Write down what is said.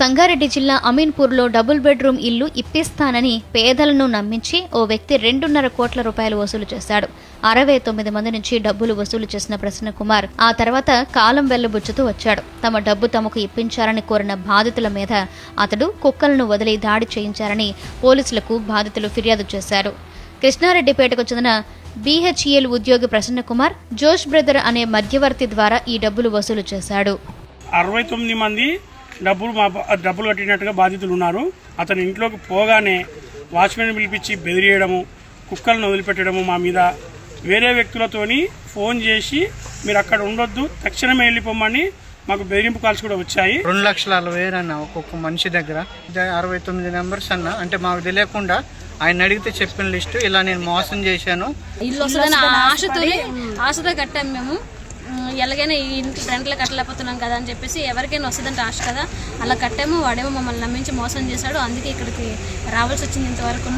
సంగారెడ్డి జిల్లా అమీన్పూర్లో double bedroom ఇల్లు ఇప్పిస్తానని పేదలను నమ్మించి ఓ వ్యక్తి 2.5 కోట్ల రూపాయలు వసూలు చేశాడు. 69 మంది నుంచి డబ్బులు వసూలు చేసిన ప్రసన్నకుమార్ ఆ తర్వాత కాలం వెళ్లబుచ్చుతూ వచ్చాడు. తమ డబ్బు తమకు ఇప్పించారని కోరిన బాధితుల మీద అతడు కుక్కలను వదిలి దాడి చేయించారని పోలీసులకు బాధితులు ఫిర్యాదు చేశారు. కృష్ణారెడ్డిపేటకు చెందిన BHEL ఉద్యోగి ప్రసన్నకుమార్ జోష్ బ్రదర్ అనే మధ్యవర్తి ద్వారా ఈ డబ్బులు వసూలు చేశాడు. 69 మంది డబ్బులు కట్టినట్టుగా బాధితులు ఉన్నారు. అతని ఇంట్లోకి పోగానే వాచ్మెన్ పిలిపించి బెదిరియడము, కుక్కలను వదిలిపెట్టడము, మా మీద వేరే వ్యక్తులతోని ఫోన్ చేసి మీరు అక్కడ ఉండొద్దు, తక్షణమే వెళ్ళిపోమని మాకు బెదిరింపు కాల్స్ కూడా వచ్చాయి. 2,60,000 అన్న ఒక్కొక్క మనిషి దగ్గర 69 నెంబర్స్ అన్న. అంటే మాకు తెలియకుండా ఆయన అడిగితే చెప్పిన లిస్టు ఇలా నేను మోసం చేశాను. ఇల్లు వస్తుందని ఆశతో కట్టాం మేము. ఎలాగైనా ఈ ఇంటి రెంట్లు కట్టలేకపోతున్నాం కదా అని చెప్పేసి ఎవరికైనా వస్తుందంటే ఆశ కదా, అలా కట్టాము. వాడేమో మమ్మల్ని నమ్మించి మోసం చేశాడు. అందుకే ఇక్కడికి రావాల్సి వచ్చింది ఇంతవరకు.